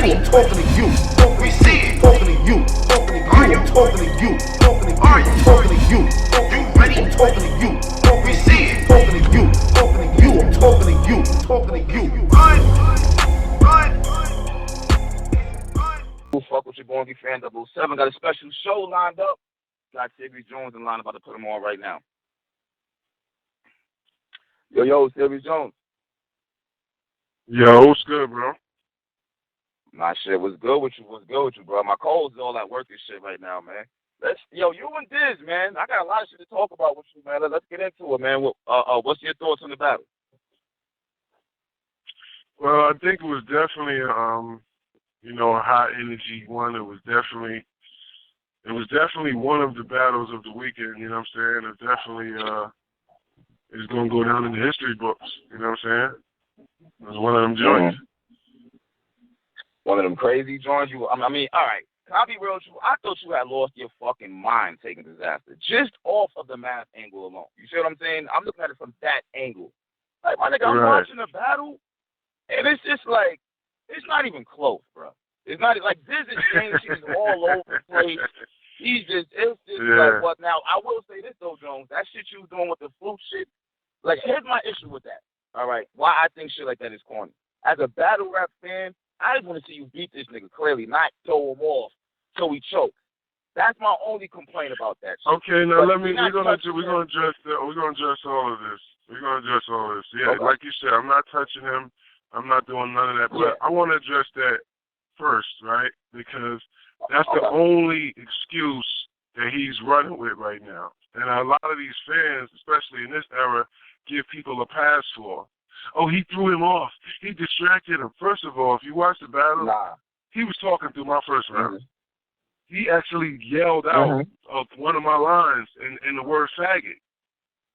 I'm talking to you. We see it. Talking to you. Talking to you. I'm talking to you. Talking to you. I'm talking to you. You ready? I'm talking to you. We see it. Talking to you. Talking to you. I'm talking to you. Talking to you. Fuck with your boy, Fan 007. Got a special show lined up. Got Serius Jones in line, about to put him on right now. Yo, Serius Jones. Yo, what's good, bro? My shit was good with you. What's good with you, bro? My cold's all at work and shit right now, man. You and Diz, man. I got a lot of shit to talk about with you, man. Let's get into it, man. What's your thoughts on the battle? Well, I think it was definitely, a high energy one. It was definitely one of the battles of the weekend. You know what I'm saying? It definitely is going to go down in the history books. You know what I'm saying? It was one of them joints. One of them crazy joints. All right. Can I be real with you? I thought you had lost your fucking mind taking Dizaster just off of the math angle alone. You see what I'm saying? I'm looking at it from that angle. Like, my nigga, I'm watching the battle, and it's just like, it's not even close, bro. It's not like this is changing all over the place. It's just like what now. I will say this though, Jones. That shit you was doing with the fluke shit. Like, here's my issue with that. All right, why I think shit like that is corny. As a battle rap fan, I just want to see you beat this nigga clearly, not throw him off till he chokes. That's my only complaint about that shit. Okay, now we're gonna address all of this. We're gonna address all of this. Yeah, okay. Like you said, I'm not touching him. I'm not doing none of that. But I want to address that first, right? Because that's the only excuse that he's running with right now. And a lot of these fans, especially in this era, give people a pass for. Oh, he threw him off. He distracted him. First of all, if you watch the battle, he was talking through my first round. He actually yelled out of one of my lines in the word faggot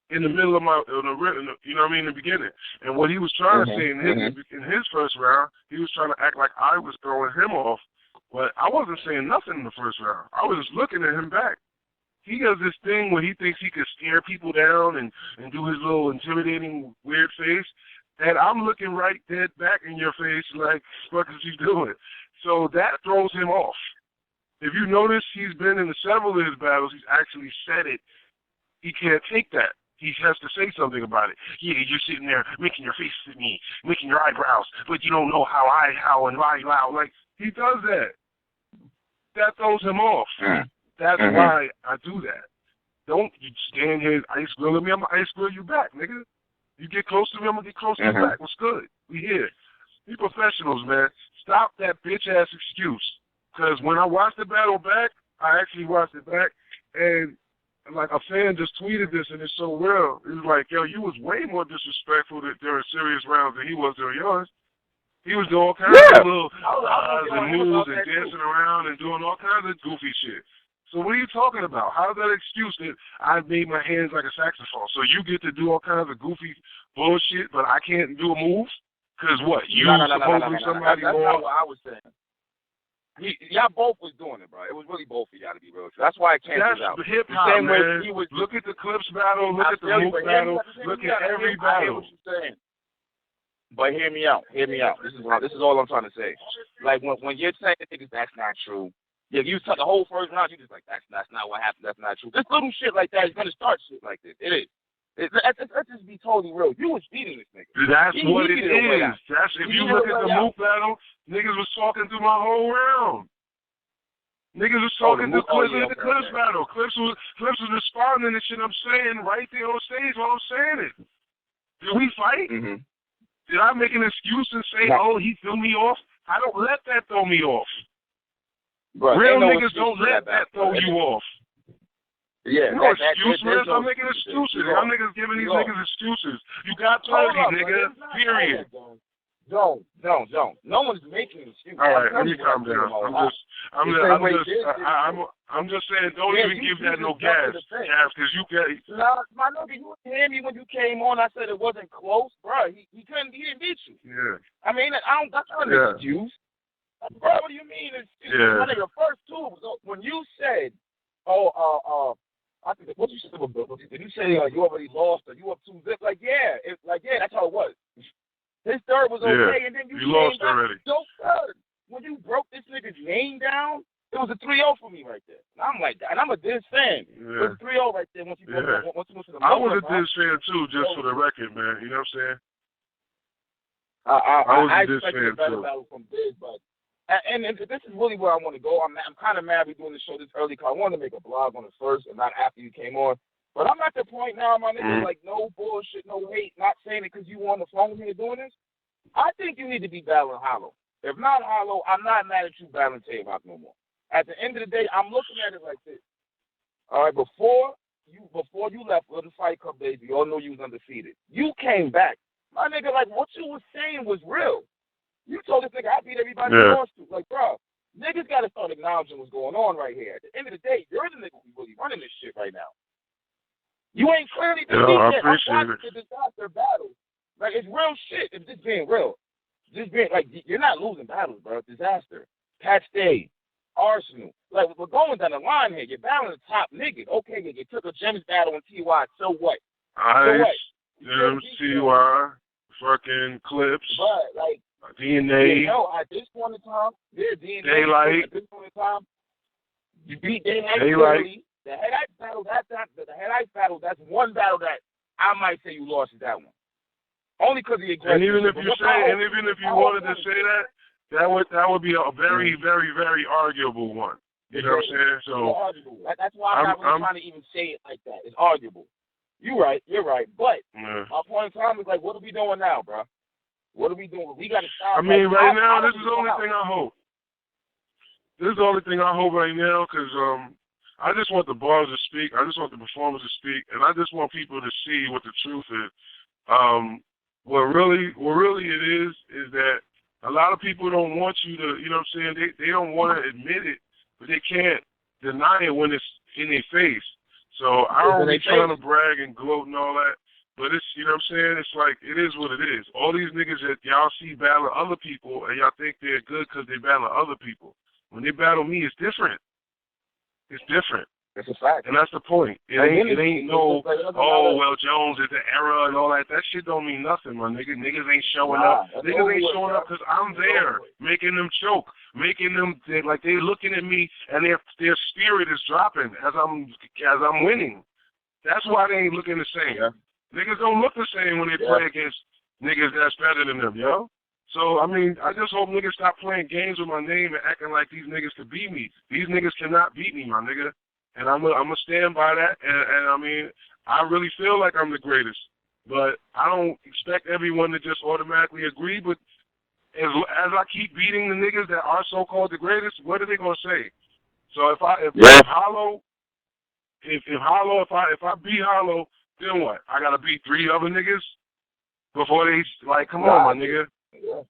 in the middle of in the beginning. And what he was trying to say in his first round, he was trying to act like I was throwing him off. But I wasn't saying nothing in the first round. I was just looking at him back. He does this thing where he thinks he could scare people down and do his little intimidating weird face. And I'm looking right dead back in your face like, what is he doing? So that throws him off. If you notice, he's been in several of his battles, he's actually said it. He can't take that. He has to say something about it. Yeah, you're sitting there making your face at me, making your eyebrows, but you don't know how and why loud. Like, he does that. That throws him off. That's why I do that. Don't you stand here ice grilling me. I'm going to ice grill you back, nigga. You get close to me, I'm going to get close to you back. What's good? We here. Be professionals, man. Stop that bitch-ass excuse. Because when I watched the battle back, I actually watched it back, and like a fan just tweeted this, and it's so real. It was like, yo, you was way more disrespectful during serious rounds than he was during yours. He was doing all kinds of little and moves and dancing around and doing all kinds of goofy shit. So what are you talking about? How's that excuse that I made my hands like a saxophone? So you get to do all kinds of goofy bullshit, but I can't do a move? Because what? You supposedly somebody more? That's not what I was saying. Y'all both was doing it, bro. It was really both of y'all, to be real. That's why I can't do that. That's hip-hop, man. Look at the Clips battle, look at the Mook battle, look at every battle. I hear what you're saying. But hear me out. This is all I'm trying to say. Like, when you're saying niggas, that's not true. Yeah, you took the whole first round, you just like, that's not what happened, that's not true. This little shit like that is going to start shit like this. It is. Let's just be totally real. You was beating this nigga. That's what it is. If you look at the Mook battle, niggas was talking through my whole round. Niggas was talking through the Clips battle. Clips was responding to shit I'm saying right there on stage while I'm saying it. Did we fight? Did I make an excuse and say, oh, he threw me off? I don't let that throw me off. Bro, real niggas don't let that throw you off. Yeah, no excuse, man. Stop making excuses. Y'all niggas giving these niggas excuses. You got 30, nigga. Period. Don't. No one's making excuses. All right, let me calm down. I'm just saying, don't even give that no gas, because you get. Nah, my nigga, you didn't hear me when you came on. I said it wasn't close, bro. He didn't beat you. Yeah. I mean, that's not an excuse. Bro, what do you mean? My nigga, first two was when you said, I think what you said. Did you say you already lost or you up 2-0? Like that's how it was. His third was okay, and then you lost back already. Your third. when you broke this nigga's name down, it was a 3-0 for me right there. And I'm like, and I'm a Diz fan. Yeah. It was a 3-0 right there once you broke that. Once you went to the I was a Diz fan too, just for the record, man. You know what I'm saying? I was a Diz fan a better too. battle from Diz, but and this is really where I want to go. I'm kind of mad we're doing the show this early because I wanted to make a blog on it first and not after you came on. But I'm at the point now, my nigga, like no bullshit, no hate, not saying it because you on the phone here doing this. I think you need to be battling Hollow. If not Hollow, I'm not mad at you battling Tay-Rock no more. At the end of the day, I'm looking at it like this. All right, before you left for the Fight Club days, we all know you was undefeated. You came back. My nigga, like what you was saying was real. You told this nigga I beat everybody you lost to. Like, bro, niggas got to start acknowledging what's going on right here. At the end of the day, you're the nigga who's really running this shit right now. You ain't clearly defeated. I'm watching the Dizaster battle. Like, it's real shit. It's just being real. Just being, like, you're not losing battles, bro. Dizaster, Pat Stay, Arsenal. Like, we're going down the line here. You're battling the top niggas. Okay, you took a Gems battle in TY. So what? TY, fucking Clips. But, like, DNA. You know, at this point in time, DNA. Daylight. At this point in time, you beat Daylight. The head-ice battle, that's one battle that I might say you lost is that one. Only because of the aggression. And even if you wanted to say that, that would be a very, very, very arguable one. You know what I'm saying? So that's why I'm not really trying to even say it like that. It's arguable. You're right. But my point in time is like, what are we doing now, bro? What are we doing? We got to stop. I mean, right now, this is the only thing I hope. This is the only thing I hope right now, because I just want the bars to speak. I just want the performers to speak, and I just want people to see what the truth is. What really it is that a lot of people don't want you to, you know what I'm saying? They don't want to admit it, but they can't deny it when it's in their face. So I don't be trying to brag and gloat and all that, but it's, you know what I'm saying? It's like, it is what it is. All these niggas that y'all see battle other people, and y'all think they're good because they battle other people. When they battle me, it's different. It's different. That's a fact. And that's the point. It ain't no, well, Jones is the era and all that. That shit don't mean nothing, my nigga. Niggas ain't showing up. Niggas ain't showing up because I'm there, making them choke, making them, like, they looking at me and their spirit is dropping as I'm winning. That's why they ain't looking the same. Yeah. Niggas don't look the same when they play against niggas that's better than them, yo. So, I mean, I just hope niggas stop playing games with my name and acting like these niggas could beat me. These niggas cannot beat me, my nigga. And I'm gonna stand by that. And I mean, I really feel like I'm the greatest. But I don't expect everyone to just automatically agree. But as I keep beating the niggas that are so-called the greatest, what are they gonna say? So if I beat Hollow, then what? I gotta beat 3 other niggas before they like, come on, my nigga. Yeah.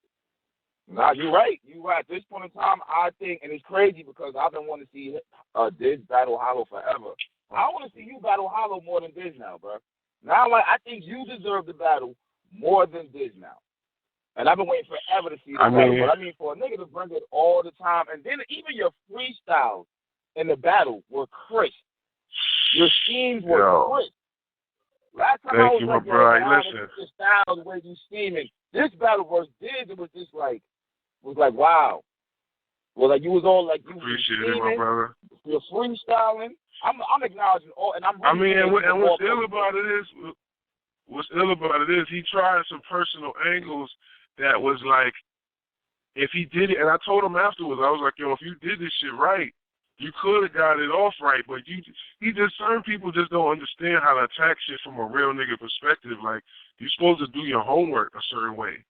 Nah, you're right. At this point in time, I think, and it's crazy because I've been wanting to see Diz battle Hollow forever. I want to see you battle Hollow more than Diz now, bro. Now, like, I think you deserve the battle more than Diz now. And I've been waiting forever to see the battle. But I mean, for a nigga to bring it all the time, and then even your freestyles in the battle were crisp. Your schemes were crisp. Last time I was like, listen. The style, the way you scheming. This battle versus Diz, it was just like, wow. Well, like, you was all like, you appreciate it, my brother. You're freestyling. I'm acknowledging all, and I'm. I mean, and what's ill about it is, he tried some personal angles that was like, if he did it, and I told him afterwards, I was like, yo, if you did this shit right, you could have got it off right, but certain people just don't understand how to attack shit from a real nigga perspective. Like, you're supposed to do your homework a certain way.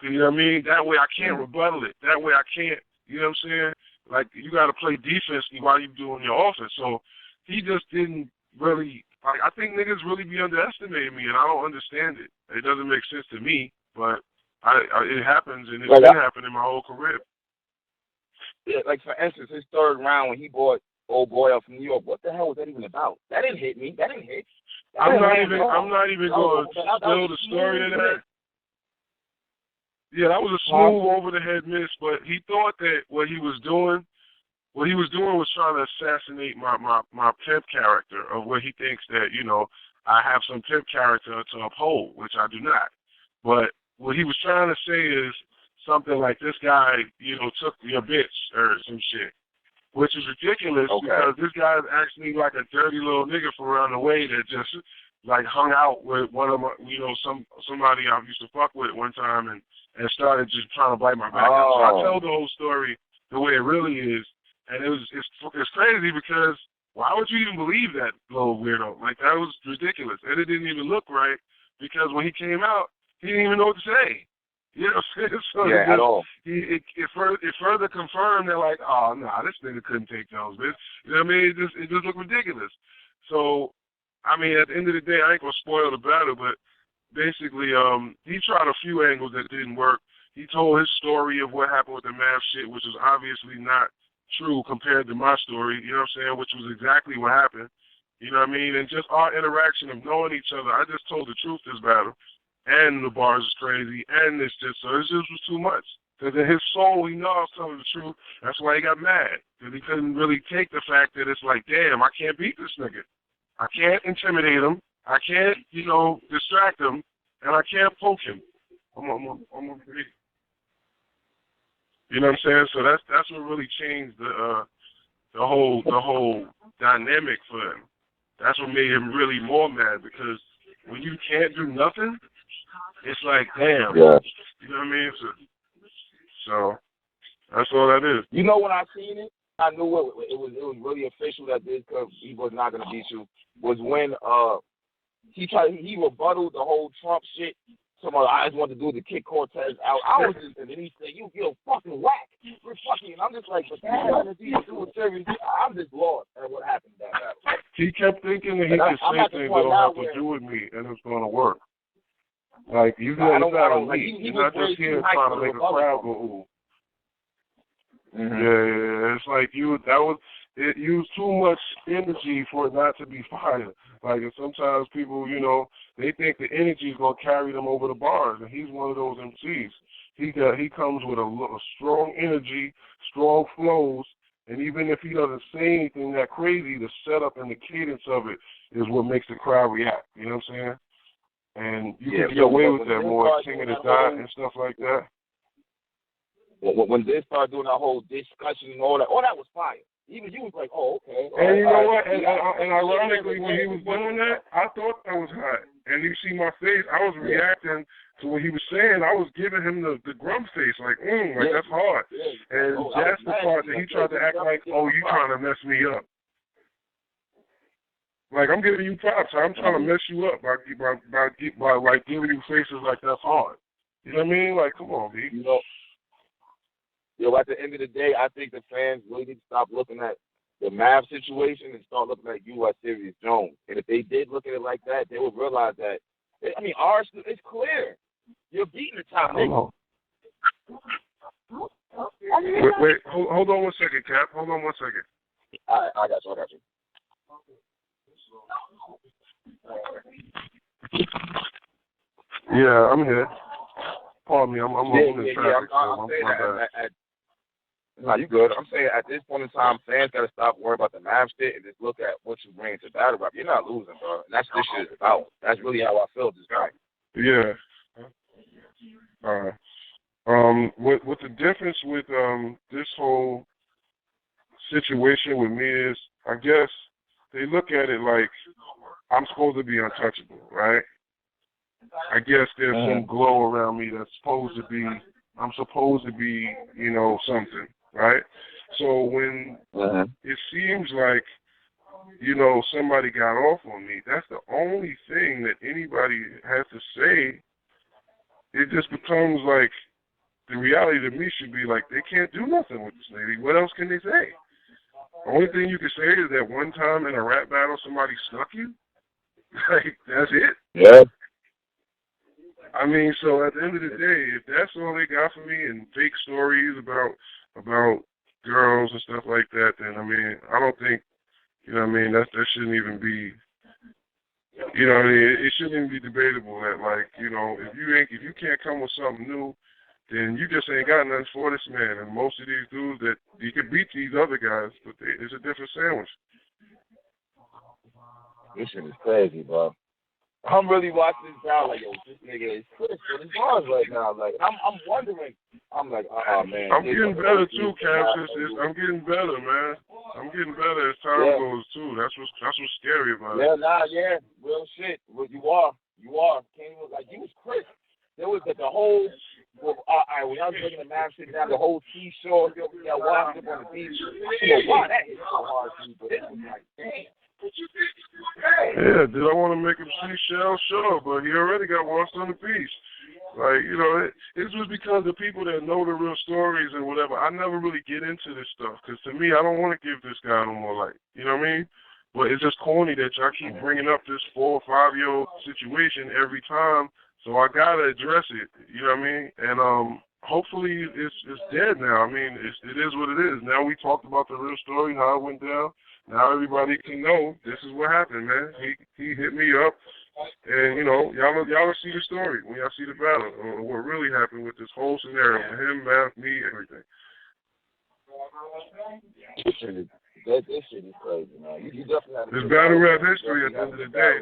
You know what I mean? That way I can't rebuttal it. That way I can't, you know what I'm saying? Like, you got to play defense while you're doing your offense. So he just didn't really, like, I think niggas really be underestimating me, and I don't understand it. It doesn't make sense to me, but it happens, and it's been happening my whole career. Yeah, like, for instance, his third round when he brought old boy up from New York, what the hell was that even about? That didn't hit me. That didn't hit. I'm not even going to spill the story of that. Yeah, that was a smooth over-the-head miss, but he thought that what he was doing was trying to assassinate my pimp character, of where he thinks that, you know, I have some pimp character to uphold, which I do not. But what he was trying to say is, something like this guy, took your bitch or some shit, which is ridiculous because this guy is actually like a dirty little nigga from around the way that just like hung out with one of my, somebody I used to fuck with one time and started just trying to bite my back up. So I tell the whole story the way it really is, and it's crazy because why would you even believe that little weirdo? Like, that was ridiculous, and it didn't even look right because when he came out, he didn't even know what to say. You know what I'm saying? So at all. It further confirmed that, like, oh, nah, this nigga couldn't take those, bitch. You know what I mean? It just looked ridiculous. So, I mean, at the end of the day, I ain't going to spoil the battle, but basically, he tried a few angles that didn't work. He told his story of what happened with the math shit, which is obviously not true compared to my story, you know what I'm saying, which was exactly what happened. You know what I mean? And just our interaction of knowing each other, I just told the truth this battle. And the bars is crazy, and this just was too much. Because in his soul, he knows I was telling the truth. That's why he got mad. Because he couldn't really take the fact that it's like, damn, I can't beat this nigga. I can't intimidate him. I can't, distract him. And I can't poke him. I'm gonna beat. You know what I'm saying? So that's what really changed the whole dynamic for him. That's what made him really more mad, because when you can't do nothing, it's like, damn. Yeah. You know what I mean? So that's all that is. You know, when I seen it, I knew it was really official that this he was not gonna beat you. Was when he rebutted the whole Trump shit. I just wanted to do the kick Cortez out. I was just, and then he said, "You feel fucking whack. We're fucking." And I'm just like, but that has nothing to do with Serious. I'm just lost at what happened that battle. He kept thinking that he could say things that don't have to do with me, and it's going to work. Like, you know, it's not on me. He's not just here trying to make a crowd go ooh. Mm-hmm. Yeah, it's like it used too much energy for it not to be fire. Like, and sometimes people, they think the energy is going to carry them over the bars, and he's one of those MCs. He comes with a strong energy, strong flows, and even if he doesn't say anything that crazy, the setup and the cadence of it is what makes the crowd react. You know what I'm saying? And you can get away with that more singing and dot and stuff like that. When they started doing that whole discussion and all that was fire. Even you was like, oh, okay. And you know what? And ironically, when he was doing that, I thought that was hot. And you see my face, I was reacting to what he was saying. I was giving him the grump face, like, that's hard. And that's the part that he tried to act like, oh, you trying to mess me up. Like, I'm giving you props. I'm trying to mess you up by like giving you faces like that's hard. You know what I mean? Like, come on, B. At the end of the day, I think the fans really need to stop looking at the math situation and start looking at you as Serius Jones. And if they did look at it like that, they would realize that, ours is clear. You're beating the top nigga. Wait, hold on 1 second, Cap. Hold on 1 second. All right, I got you. Yeah, I'm here. Pardon me, I'm in traffic. I'm saying that no, you good. I'm saying at this point in time, fans got to stop worrying about the math shit and just look at what you bring to battle rap. You're not losing, bro. And that's what this shit is about. That's really how I feel this guy. Yeah. All right. What the difference with this whole situation with me is, I guess they look at it like I'm supposed to be untouchable, right? I guess there's some glow around me that's supposed to be, I'm supposed to be, something, right? So when it seems like, somebody got off on me, that's the only thing that anybody has to say. It just becomes like, the reality to me should be like, they can't do nothing with this lady. What else can they say? The only thing you can say is that one time in a rap battle, somebody snuck you. Like, that's it. Yeah. I mean, so at the end of the day, if that's all they got for me and fake stories about girls and stuff like that, then, I don't think, that shouldn't even be, it shouldn't even be debatable that, like, if you can't come with something new, then you just ain't got nothing for this man. And most of these dudes that you could beat these other guys, but it's a different sandwich. This shit is crazy, bro. I'm really watching this now, like, yo, this nigga is Chris for his bars right now. Like, I'm wondering. I'm like, man. I'm getting better too, Cassius. I'm getting better, man. I'm getting better as time goes too. That's what's scary about it. Yeah, real shit. Well, you are. Kenny was like, you was Chris. There was like the whole. When I was looking at Mav shit down, the whole seashore, we got washed up on the beach. I don't know why that hit so hard to me, but it was like, damn. Yeah, did I want to make him seashell? Sure, but he already got washed on the beach. Like, you know, it's just because the people that know the real stories and whatever, I never really get into this stuff. Because to me, I don't want to give this guy no more light. You know what I mean? But it's just corny that y'all keep bringing up this 4 or 5 year old situation every time. So I got to address it. You know what I mean? And hopefully it's dead now. I mean, it is what it is. Now we talked about the real story, how it went down. Now everybody can know this is what happened, man. He hit me up, and you know y'all will see the story when y'all see the battle or what really happened with this whole scenario for him, Math, me, everything. This shit is crazy, man. You definitely have this battle rap history at the end of the day.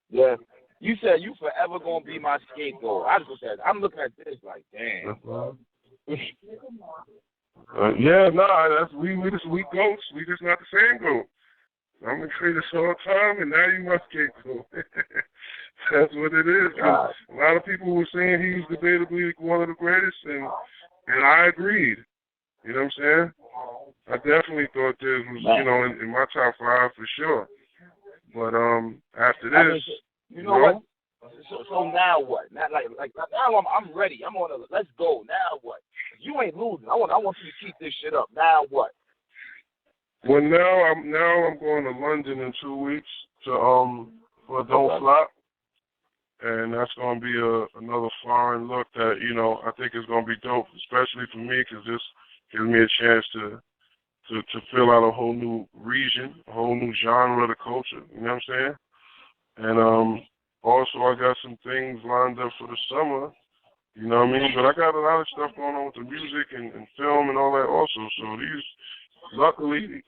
Yeah. You said you forever gonna be my scapegoat. I'm looking at this like, damn. That's we goats. We just not the same goat. I'm gonna say this all the time, and now you my scapegoat. That's what it is. A lot of people were saying he was debatably one of the greatest, and I agreed. You know what I'm saying? I definitely thought this was, you know, in my top 5 for sure. But after this, you know what? So now what? Now, like now I'm ready. I'm on a let's go. Now what? You ain't losing. I want you to keep this shit up. Now what? Well, now I'm going to London in 2 weeks to for Don't Flop, and that's going to be another foreign look that, you know, I think is going to be dope, especially for me, because this gives me a chance to fill out a whole new region, a whole new genre of the culture. You know what I'm saying? And also I got some things lined up for the summer. You know what I mean? But I got a lot of stuff going on with the music and film and all that also. So these, luckily,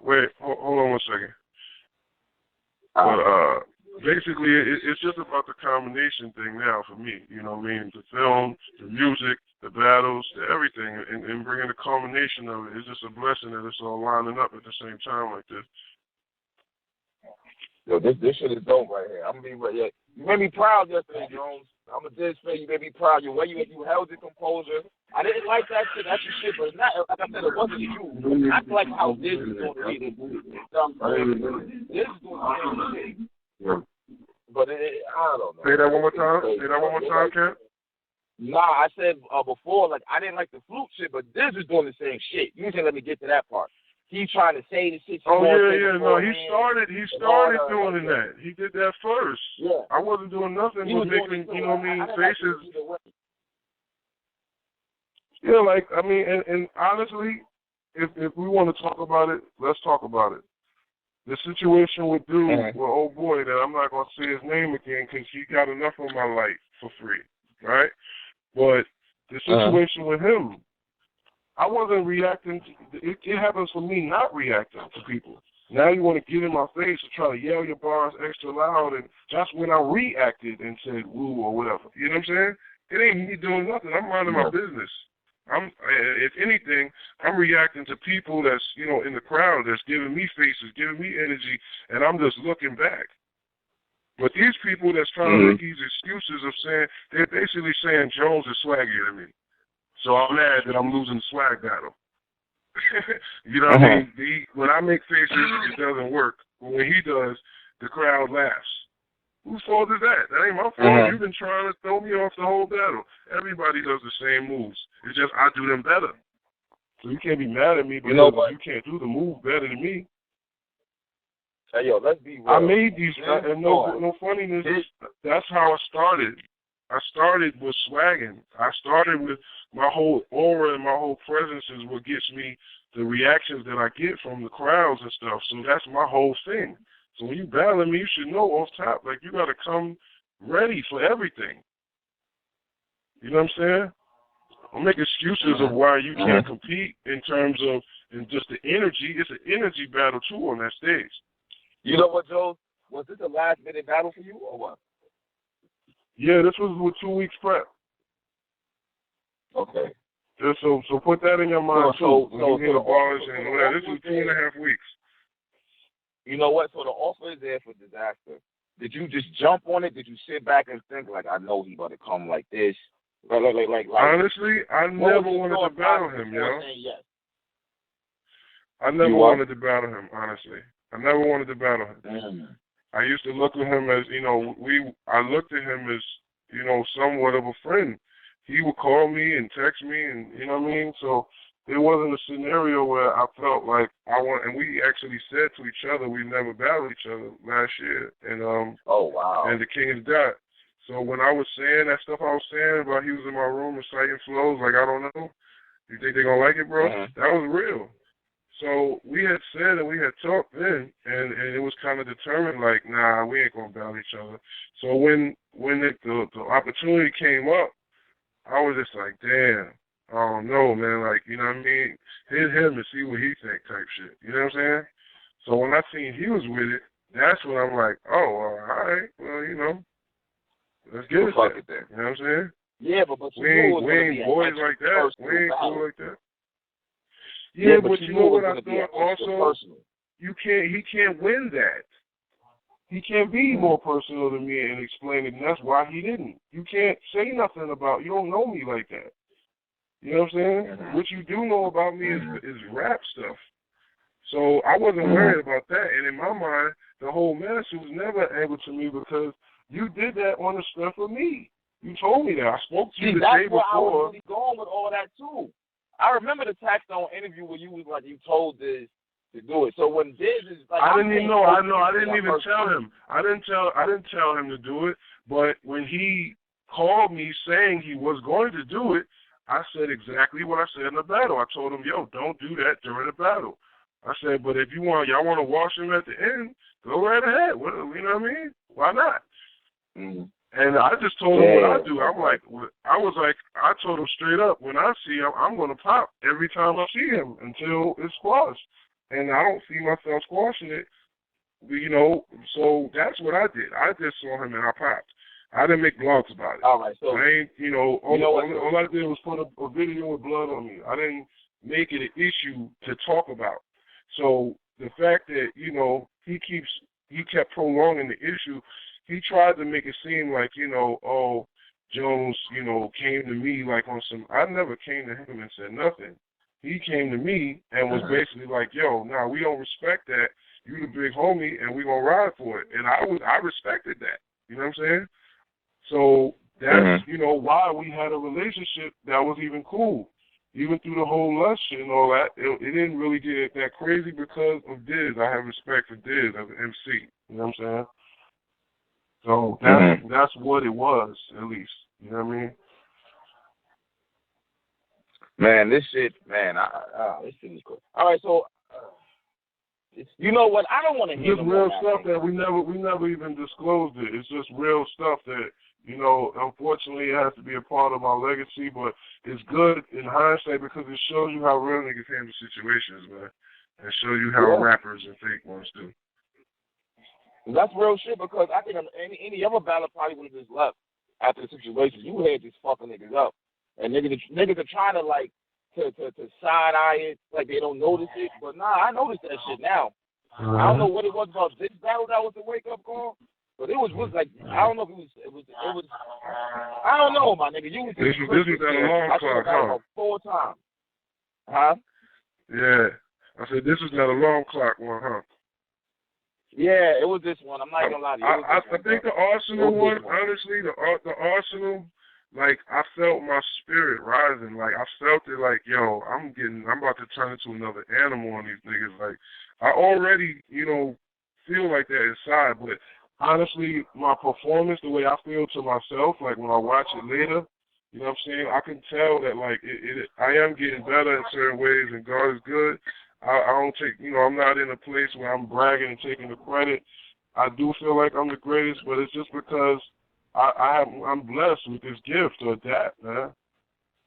wait, hold on 1 second. But basically, it's just about the combination thing now for me. You know what I mean? The film, the music, the battles, everything, and bringing the combination of it. It's just a blessing that it's all lining up at the same time like this. Yo, this shit is dope right here. I'm gonna be right here. You made me proud yesterday, Jones. I'm a diss fan. You made me proud. You held your composure. I didn't like that shit. That's your shit, but it's not, like I said, it wasn't you. I like how this is going to be this stuff. This is going to be the shit. But I don't know. Say that one more time, Ken. Nah, I said before, like, I didn't like the flute shit, but this is doing the same shit. You didn't let me get to that part. He's trying to say the shit. Oh yeah. No, he started doing that. He did that first. Yeah. I wasn't doing nothing but making, you know what I mean, faces. Yeah, like, I mean, and honestly, if we want to talk about it, let's talk about it. The situation with dude, well, old boy, that I'm not gonna say his name again because he got enough of my life for free, right? But the situation with him, I wasn't reacting. It happens for me not reacting to people. Now you want to get in my face and try to yell your bars extra loud, and that's when I reacted and said woo or whatever. You know what I'm saying? It ain't me doing nothing. I'm minding my business. If anything, I'm reacting to people that's, you know, in the crowd that's giving me faces, giving me energy, and I'm just looking back. But these people that's trying to make these excuses of saying, they're basically saying Jones is swaggier than me. So I'm mad that I'm losing the swag battle. You know what I mean? When I make faces, it doesn't work. But when he does, the crowd laughs. Whose fault is that? That ain't my fault. You've been trying to throw me off the whole battle. Everybody does the same moves. It's just I do them better. So you can't be mad at me because you can't do the move better than me. Hey, yo, let's be real. I made these, and no funniness, that's how I started. I started with swagging. I started with my whole aura and my whole presence is what gets me the reactions that I get from the crowds and stuff. So that's my whole thing. So when you battling me, you should know off top, like, you got to come ready for everything. You know what I'm saying? Don't make excuses of why you can't compete in terms of just the energy. It's an energy battle, too, on that stage. You know what, Joe? Was this a last-minute battle for you, or what? Yeah, this was with 2 weeks prep. Okay. Yeah, so put that in your mind, too. When you get abolished and whatever. This was 2.5 weeks. You know what? So the offer is there for Dizaster. Did you just jump on it? Did you sit back and think, like, I know he about to come like this? Like honestly, I never wanted to battle him, yo. Yes. I never wanted to battle him, honestly. I never wanted to battle him. Mm. I used to look at him as, I looked at him as, somewhat of a friend. He would call me and text me and, you know what I mean? So there wasn't a scenario where I felt like and we actually said to each other, we never battled each other last year. And, oh, wow. And the king has died. So when I was saying that stuff I was saying about he was in my room reciting flows, like, I don't know, you think they're going to like it, bro? Mm-hmm. That was real. So we had said and we had talked then, and it was kind of determined, like, nah, we ain't going to battle each other. So when the opportunity came up, I was just like, damn, I don't know, man. Like, you know what I mean? Hit him and see what he think type shit. You know what I'm saying? So when I seen he was with it, that's when I'm like, oh, well, all right, well, let's get it there. You know what I'm saying? Yeah, but we ain't boys like that. We ain't cool like that. Yeah, but you know what I thought also? He can't win that. He can't be more personal than me and explain it, and that's why he didn't. You can't say nothing about, you don't know me like that. You know what I'm saying? Mm-hmm. What you do know about me is rap stuff. So I wasn't worried about that, and in my mind, the whole mess was never able to me because you did that on the strength of me. You told me that. I spoke to you the day before. That's where I was really going with all that, too. I remember the Taxstone interview where you was like, you told Diz to do it. So when Diz is like, I didn't even know. I didn't even tell him. I didn't tell him to do it. But when he called me saying he was going to do it, I said exactly what I said in the battle. I told him, yo, don't do that during the battle. I said, but if y'all want to wash him at the end, go right ahead. You know what I mean? Why not? Mm-hmm. And I just told him what I do. I told him straight up, when I see him, I'm going to pop every time I see him until it's squashed. And I don't see myself squashing it, so that's what I did. I just saw him and I popped. I didn't make blogs about it. All right, so I ain't, all I did was put a video with blood on me. I didn't make it an issue to talk about. So the fact that, he kept prolonging the issue, he tried to make it seem like, Jones, came to me like on some, I never came to him and said nothing. He came to me and was basically like, yo, we don't respect that. You the big homie and we gonna ride for it. And I respected that. You know what I'm saying? So that's, why we had a relationship that was even cool. Even through the whole lust shit and all that, it didn't really get that crazy because of Diz. I have respect for Diz as an MC. You know what I'm saying? So that's what it was, at least. You know what I mean? Man, this shit is cool. All right, so you know what? I don't want to hear just real stuff that we never even disclosed it. It's just real stuff that unfortunately it has to be a part of our legacy, but it's good in hindsight because it shows you how real niggas handle situations, man, and show you how rappers and fake ones do. That's real shit because I think any other battle probably would have just left after the situation. You had just fucking niggas up. And niggas are trying to like to side eye it like they don't notice it, but nah, I noticed that shit now. I don't know what it was about this battle that was the wake up call, but it was like I don't know if it was I don't know, my nigga. You was this was at a long clock, huh? 4 times, huh? Yeah, I said this was at a long clock one, huh? Yeah, it was this one. I'm not gonna lie to you. I think the Arsenal one, honestly, the Arsenal. Like, I felt my spirit rising. Like, I felt it like, yo, I'm about to turn into another animal on these niggas. Like, I already, feel like that inside. But honestly, my performance, the way I feel to myself, like when I watch it later, you know what I'm saying? I can tell that, like, I am getting better in certain ways, and God is good. I don't take, I'm not in a place where I'm bragging and taking the credit. I do feel like I'm the greatest, but it's just because I'm blessed with this gift to adapt, man.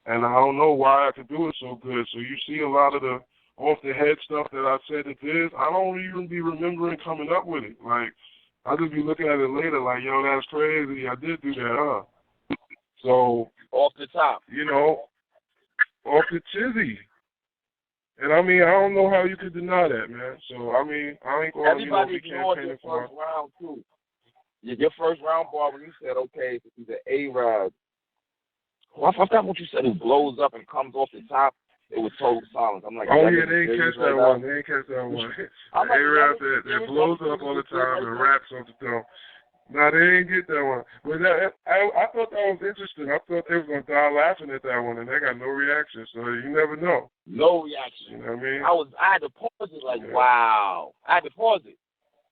And I don't know why I can do it so good. So you see a lot of the off the head stuff that I said it is, I don't even be remembering coming up with it. Like, I'll just be looking at it later like, yo, that's crazy. I did do that, huh? So, off the top. You know, off the tizzy. And, I mean, I don't know how you could deny that, man. So, I mean, I ain't going to, be campaigning for it. First round, too. Your first round bar when you said, okay, he's an A-Rab. Well, I forgot what you said. Who blows up and comes off the top. It was total silence. I'm like, oh yeah, they ain't catch that one. They ain't catch that one. A-Rab that blows up all the time and raps off the top. Nah, they didn't get that one. But I thought that was interesting. I thought they was gonna die laughing at that one, and they got no reaction. So you never know. No reaction. You know what I mean? I had to pause it. Like, wow. I had to pause it.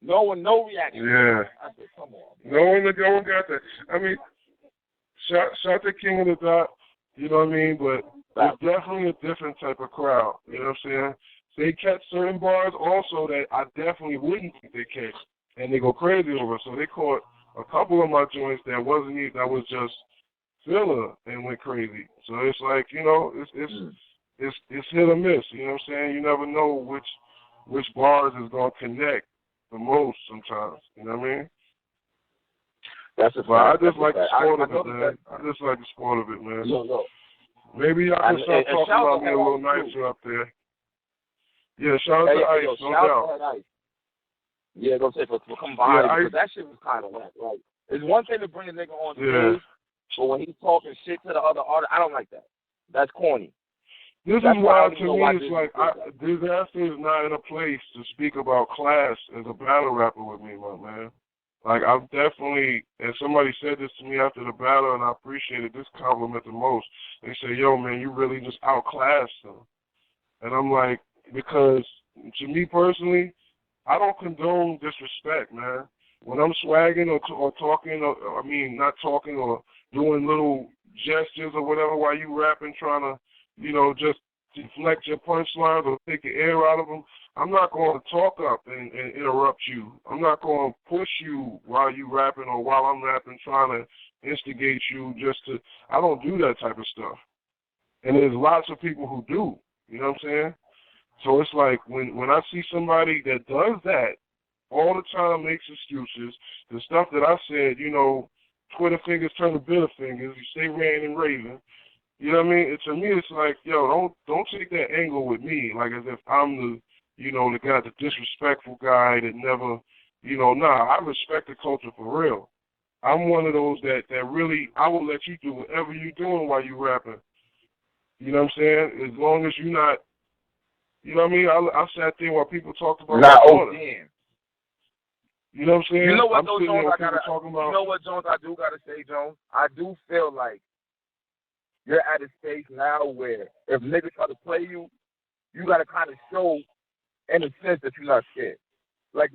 No reaction. Yeah. I said, come on. No one got that. I mean, shout the King of the Dot. You know what I mean? But it's definitely a different type of crowd. You know what I'm saying? They catch certain bars also that I definitely wouldn't think they catch, and they go crazy over. So they caught a couple of my joints that was just filler and went crazy. So it's like, you know, it's hit or miss. You know what I'm saying? You never know which bars is gonna connect the most sometimes. You know what I mean? That's a fact. I just like the sport of it, man. I just like the sport of it, man. No. Maybe y'all can start talking about me a little nicer up there. Yeah, shout out to Ice, no doubt. Yeah, go say for combined, because that shit was kind of whack. Like, it's one thing to bring a nigga on stage, but when he's talking shit to the other artist, I don't like that. That's corny. This is why, to me, it's like, Dizaster is not in a place to speak about class as a battle rapper with me, my man. Like, I'm definitely, and somebody said this to me after the battle, and I appreciated this compliment the most. They say, yo, man, you really just outclassed them. And I'm like, because to me personally, I don't condone disrespect, man. When I'm swagging or talking, or, I mean, not talking or doing little gestures or whatever while you rapping, trying to, you know, just deflect your punchlines or take the air out of them, I'm not going to talk up and interrupt you. I'm not going to push you while you rapping or while I'm rapping, trying to instigate you I don't do that type of stuff. And there's lots of people who do, you know what I'm saying? So it's like when I see somebody that does that all the time, makes excuses, the stuff that I said, you know, Twitter fingers turn to bitter fingers, you stay ranting and raving, you know what I mean? To me, it's like, yo, don't take that angle with me, like as if I'm the, you know, the guy, the disrespectful guy that never, you know, I respect the culture for real. I'm one of those that really, I will let you do whatever you're doing while you rapping. You know what I'm saying? As long as you're not, you know what I mean? I sat there while people talked about my daughter. You know what I'm saying? You know what, though, Jones, you know what, Jones, I do got to say, Jones? I do feel like you're at a stage now where if niggas try to play you, you got to kind of show, in a sense, that you're not scared. Like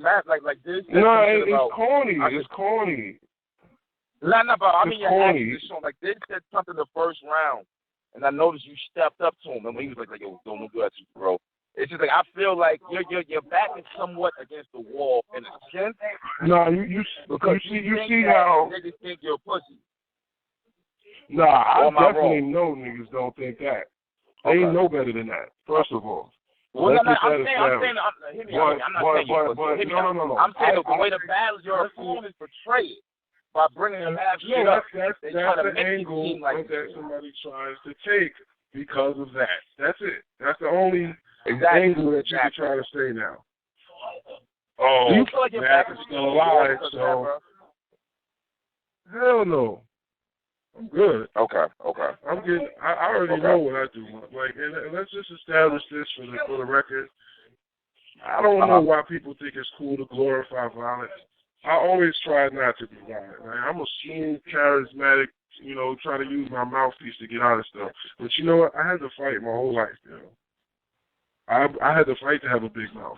this. No, it's corny. It's corny. No, but I mean, your acting is showing. Like, they said something the first round, and I noticed you stepped up to him, and he was like, yo, don't do that to you, bro. It's just like, I feel like your back is somewhat against the wall in a sense. No, you see how niggas think you're a pussy. Nah, I definitely know niggas don't think that. They ain't know better than that, first of all. Well, I'm saying, no. I'm saying the way the battle, your opponents portray it by bringing them half shit up. That's the angle that somebody tries to take because of that. That's it. That's the only angle that you can try to say now. Oh, do you feel like your back is still alive? So hell no. I'm good. Okay. I'm good. I already know what I do. Like, and let's just establish this for the record. I don't know why people think it's cool to glorify violence. I always try not to be violent. Like, I'm a smooth, charismatic, you know, try to use my mouthpiece to get out of stuff. But you know what? I had to fight my whole life, you know. I had to fight to have a big mouth.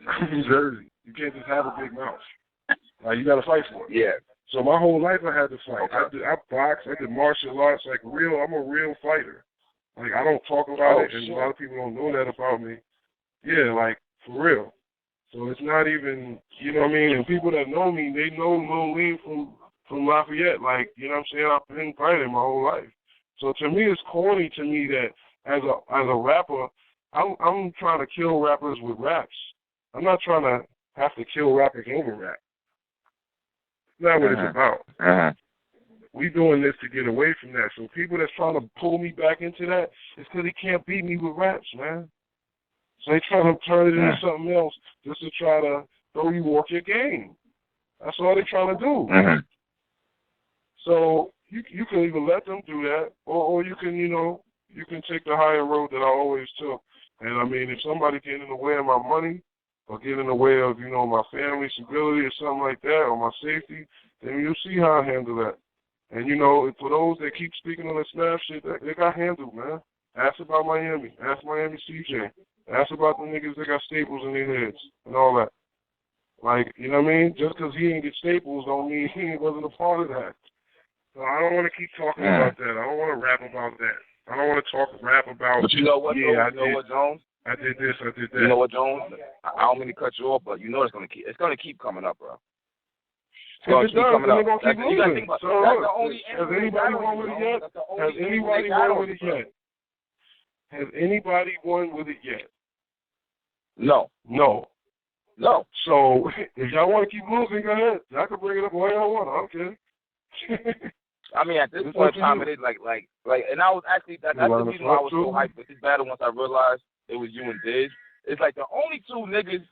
I'm from Jersey. You can't just have a big mouth. Like, you got to fight for it. Yeah. So my whole life I had to fight. I boxed, I did martial arts, I'm a real fighter. Like, I don't talk about it, and a lot of people don't know that about me. Yeah, like, for real. So it's not even, you know what I mean? And people that know me, they know Lil Lean from Lafayette. Like, you know what I'm saying? I've been fighting my whole life. So to me, it's corny to me that as a rapper, I'm trying to kill rappers with raps. I'm not trying to have to kill rappers over rap. That's not what it's about. We doing this to get away from that. So people that's trying to pull me back into that, it's because they can't beat me with raps, man. So they trying to turn it into something else just to try to throw you off your game. That's all they're trying to do. So you can either let them do that, or you can, you can take the higher road that I always took. And I mean, if somebody get in the way of my money, or get in the way of, my family stability or something like that, or my safety, then you'll see how I handle that. And, for those that keep speaking on the snap shit, they got handled, man. Ask about Miami. Ask Miami CJ. Ask about the niggas that got staples in their heads and all that. Like, you know what I mean? Just because he didn't get staples don't mean he wasn't a part of that. So I don't want to keep talking about that. I don't want to rap about that. I don't want to rap about, but you know what, what, Jones? I did this, I did that. You know what, Jones? I don't mean to cut you off, but it's gonna keep coming up, bro. If it does, then they're going to keep losing. So look, has anybody won with it yet? Has anybody won with it yet? Has anybody won with it yet? No. So if y'all want to keep losing, go ahead. Y'all can bring it up all y'all want. I don't care. I mean, at this point in time, it is like, and I was actually, that's the reason why I was so hyped with this battle once I realized it was you and Diz. It's like the only two niggas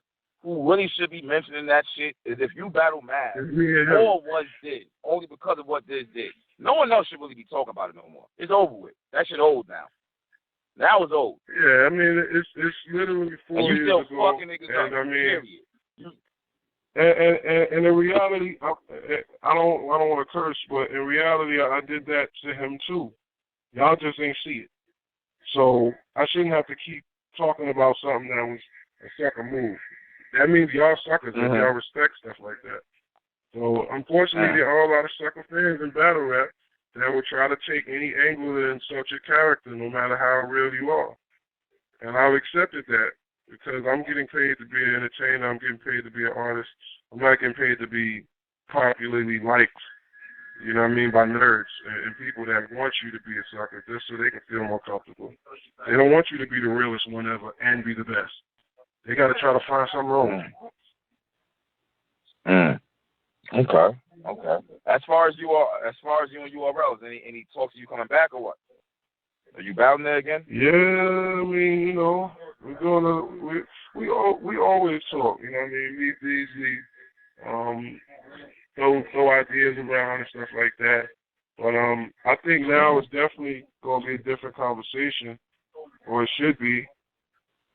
who really should be mentioning that shit is if you battle Mad or was Diz, only because of what Diz did. No one else should really be talking about it no more. It's over with. That shit old now. Now it's old. Yeah, I mean, it's literally 4 and years you still ago. fucking niggas up, I mean, period. And in reality, I don't want to curse, but in reality, I did that to him too. Y'all just ain't see it. So I shouldn't have to keep talking about something that was a second move. That means y'all suckers and y'all respect stuff like that. So unfortunately, there are a lot of sucker fans in battle rap that will try to take any angle that insults your character, no matter how real you are. And I've accepted that. Because I'm getting paid to be an entertainer, I'm getting paid to be an artist. I'm not getting paid to be popularly liked, you know what I mean, by nerds and people that want you to be a sucker just so they can feel more comfortable. They don't want you to be the realest one ever and be the best. They got to try to find something wrong. Okay. As far as you and URLs, any talks of you coming back or what? Are you battling there again? Yeah, I mean, we're gonna we always talk. You know what I mean? We easily throw ideas around and stuff like that. But I think now it's definitely gonna be a different conversation, or it should be,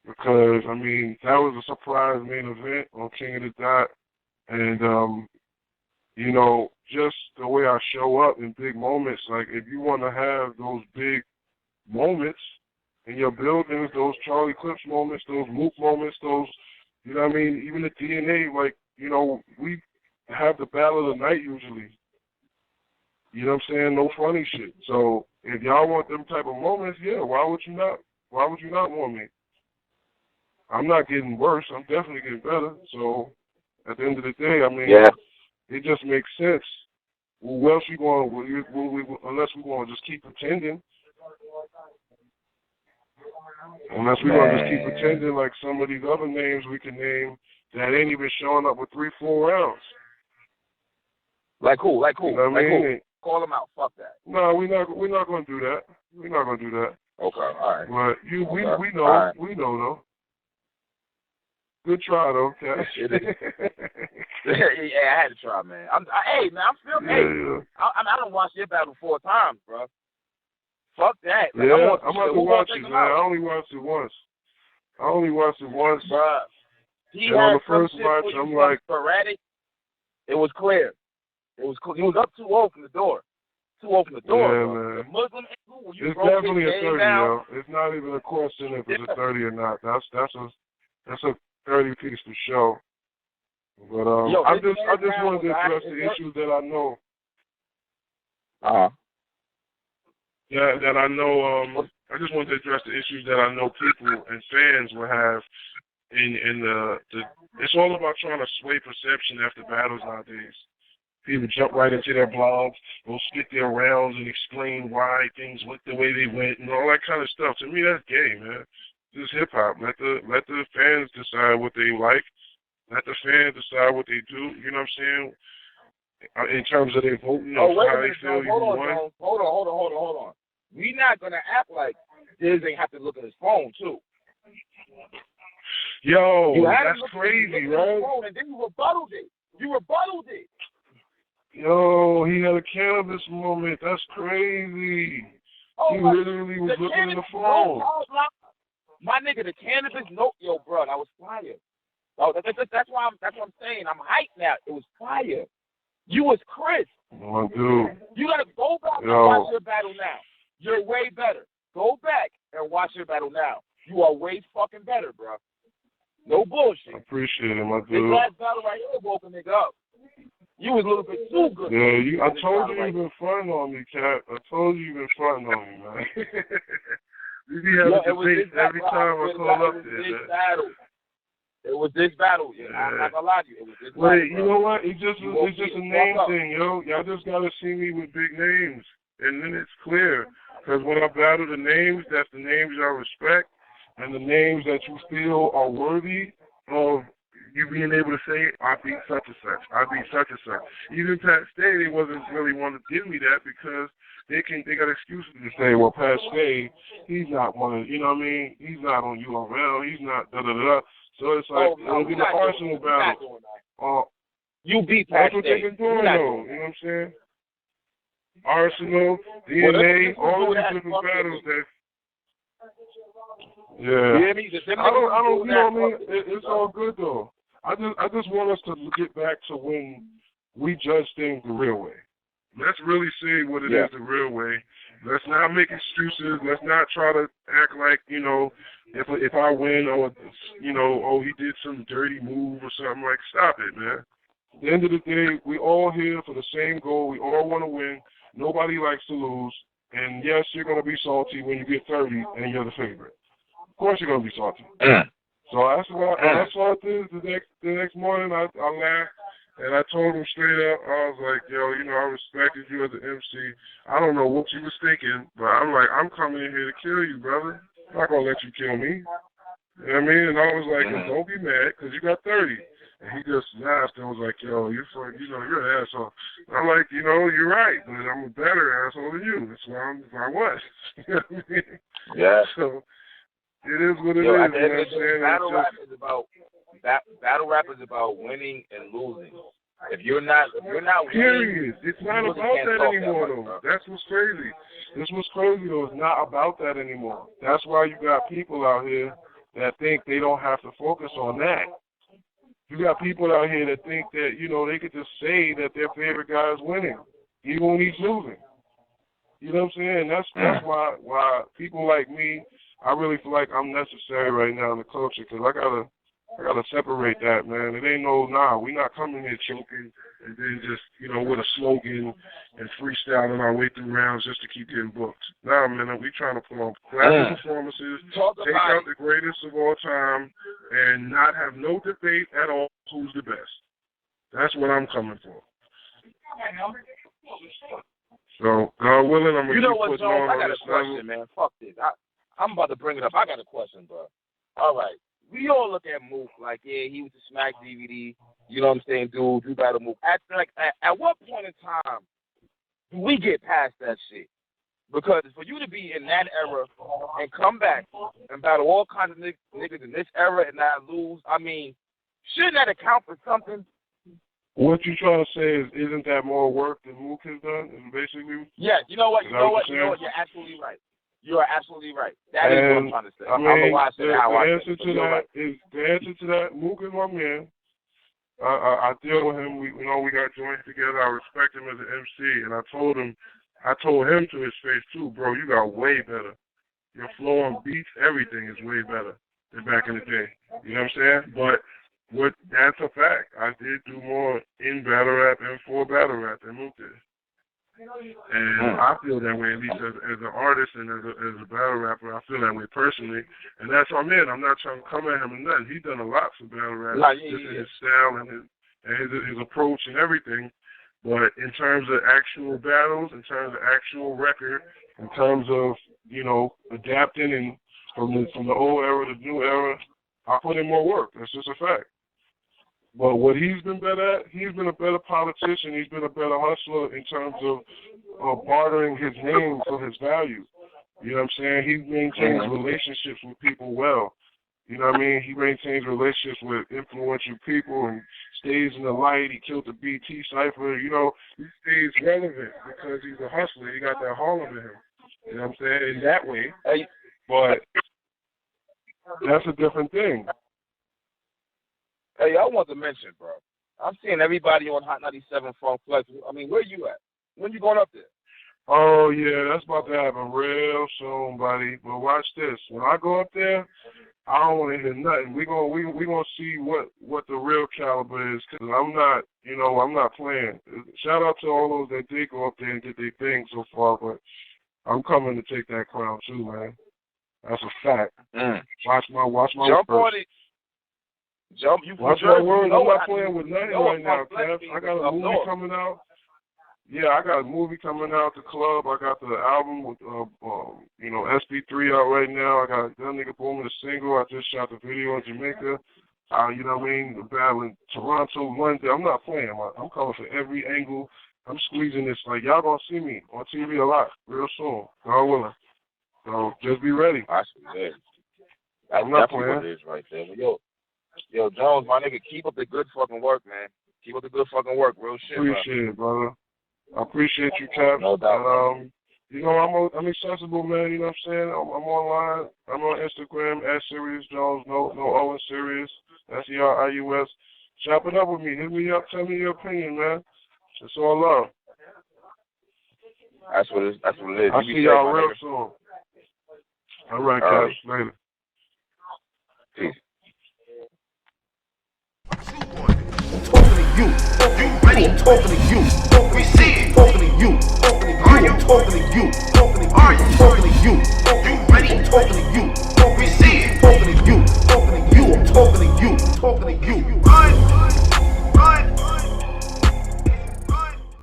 because I mean that was a surprise main event on King of the Dot, and just the way I show up in big moments. Like if you want to have those big moments in your buildings, those Charlie Clips moments, those Mook moments, those, you know what I mean, even the DNA, like, we have the battle of the night usually. You know what I'm saying? No funny shit. So if y'all want them type of moments, yeah, why would you not want me? I'm not getting worse. I'm definitely getting better. So at the end of the day, I mean, it just makes sense. Well, where else we going? Unless we're going to just keep pretending. Unless we're going to just keep pretending like some of these other names we can name that ain't even showing up with 3-4 rounds. Like who? You know what I mean? Who? Call them out. Fuck that. No, we're not going to do that. We're not going to do that. Okay, all right. But we know, right. We know though. Good try though, Cash. Yeah, I had to try, man. I'm still. I don't watch your battle 4 times, bro. Fuck that. Like, yeah, I'm about to watch it, man. I only watched it once. Bruh. He and had on the first some watch, shit I'm like, sporadic. It was clear. He was up 2-0 from the door. 2-0 from the door. Yeah, bro. man. The Muslim angle, it's definitely a 30, yo. It's not even a question if it's a 30 or not. That's a 30 piece for sure. But I just wanted to address the issues that I know. That I know. I just wanted to address the issues that I know people and fans will have in the. It's all about trying to sway perception after battles nowadays. People jump right into their blogs, go spit their rounds and explain why things went the way they went and all that kind of stuff. To me, that's gay, man. just hip hop. Let the fans decide what they like. Let the fans decide what they do. You know what I'm saying? In terms of their voting of wait how a they minute, feel Jones. you won. Hold on. We not gonna act like Diz ain't have to look at his phone too. Yo, that's crazy, right? Phone, and then you rebutted it. Yo, he had a cannabis moment. That's crazy. He literally was looking at the phone. My nigga, the cannabis note, yo, bro, that was fire. Oh, that's what I'm saying. I'm hyped now. It was fire. You was Chris. Oh, dude. You gotta go back and watch your battle now. You're way better. Go back and watch your battle now. You are way fucking better, bro. No bullshit. I appreciate it, my dude. This last battle right here woke a nigga up. You was a little bit too good. Yeah, I told you you've been fronting on me, Cap. I told you you've been fronting on me, man. We be having debates every time I call up there. It was this battle. Yeah. I'm not gonna lie to you. It was this battle. Wait, you know what? It's just a name thing, yo. Y'all just gotta see me with big names, and then it's clear. Because when I battle the names, that's the names y'all respect, and the names that you feel are worthy of you being able to say, I beat such and such. I beat such and such. Even Pat Stay, they wasn't really want to give me that because they got excuses to say, well, Pat Stay, he's not one of, you know what I mean? He's not on URL. He's not da-da-da. So it's like, it'll be the Arsenal battle. You beat Pat Stay. That's what they've been doing, though. You know what I'm saying? Arsenal, DNA, all these different battles that. Yeah. I don't, you know what I mean? It's all good, though. I just want us to get back to when we judge things the real way. Let's really say what it is the real way. Let's not make excuses. Let's not try to act like, you know, if I win or, you know, oh, he did some dirty move or something. Like, stop it, man. At the end of the day, we all here for the same goal. We all want to win. Nobody likes to lose. And, yes, you're going to be salty when you get 30 and you're the favorite. Of course you're going to be salty. So that's what I did the next morning. I laughed, and I told him straight up, I was like, yo, you know, I respected you as an MC. I don't know what you was thinking, but I'm like, I'm coming in here to kill you, brother. I'm not going to let you kill me. You know what I mean? And I was like, don't be mad, because you got 30. And he just laughed and was like, yo, you're an asshole. I'm like, you know, you're right, but I'm a better asshole than you. That's why I was. You know what I mean? Yeah. So it is what it is. At the end of the day, battle rap is about winning and losing. If you're not winning, period. It's not about that anymore, though. That's what's crazy. This was crazy, though. It's not about that anymore. That's why you got people out here that think they don't have to focus on that. You got people out here that think that, you know, they could just say that their favorite guy is winning, even when he's losing. You know what I'm saying? That's why people like me, I really feel like I'm necessary right now in the culture, because I gotta separate that, man. It ain't we not coming here choking and then just, you know, with a slogan and freestyling our way through rounds just to keep getting booked. Nah, man, we trying to put on classic performances, take out the greatest of all time, and not have no debate at all who's the best. That's what I'm coming for. So, God willing, I'm going to keep putting on I got a question, man. Fuck this. I'm about to bring it up. I got a question, bro. All right. We all look at Mook like, yeah, he was a Smack DVD. You know what I'm saying, dude? You battle Mook. At what point in time do we get past that shit? Because for you to be in that era and come back and battle all kinds of niggas in this era and not lose, I mean, shouldn't that account for something? What you trying to say is, isn't that more work than Mook has done? Is basically. Yeah. You know what? You're absolutely right. You are absolutely right. That is what I'm trying to say. I don't know why I said how I said it. The answer to that, Mook is my man. I deal with him. We got joints together. I respect him as an MC, and I told him to his face too, bro. You got way better. Your flow on beats, everything is way better than back in the day. You know what I'm saying? But that's a fact. I did do more in battle rap and for battle rap than Mook did. And I feel that way, at least as an artist and as a battle rapper. I feel that way personally, and that's what I'm in. I'm not trying to come at him or nothing. He's done a lot for battle rap, just in his style and his approach and everything. But in terms of actual battles, in terms of actual record, in terms of, you know, adapting and from the old era to the new era, I put in more work. That's just a fact. But what he's been better at, he's been a better politician. He's been a better hustler in terms of bartering his name for his value. You know what I'm saying? He maintains relationships with people well. You know what I mean? He maintains relationships with influential people and stays in the light. He killed the BT cipher. You know, he stays relevant because he's a hustler. He got that Harlem in him. You know what I'm saying? In that way. But that's a different thing. Hey, I want to mention, bro. I'm seeing everybody on Hot 97 Funk Flex. I mean, where you at? When you going up there? Oh, yeah, that's about to happen real soon, buddy. But watch this. When I go up there, I don't want to hear nothing. We gonna see what the real caliber is, because I'm not playing. Shout out to all those that did go up there and did their thing so far, but I'm coming to take that crown too, man. That's a fact. Watch my Jump words. On it. Jump. You watch my words. I'm not playing with nothing right now, Kev. I got a movie coming out. Yeah, I got a movie coming out, The Club. I got the album with, SB3 out right now. I got That Nigga Booming, the single. I just shot the video in Jamaica. You know what I mean? The battle in Toronto, London. I'm not playing. I'm coming for every angle. I'm squeezing this. Like, y'all gonna see me on TV a lot real soon. God willing. So just be ready. That's definitely what it is right there. Yo, Jones, my nigga, keep up the good fucking work, man. Keep up the good fucking work. Real shit, Appreciate it, brother. I appreciate you, Kev. No doubt. And, I'm accessible, man. You know what I'm saying? I'm online. I'm on Instagram at Serius Jones. No O in Serious. SERIUS. Chop it up with me. Hit me up. Tell me your opinion, man. It's all love. That's what it is. I'll see y'all real soon. All right, guys. Later. Peace. You ready? I'm talking to you. We see it. Talking to you. I'm talking to you. Are you talking to you? You ready? I'm talking to you. We see it. Talking to you. I'm talking to you. Talking to you. Run.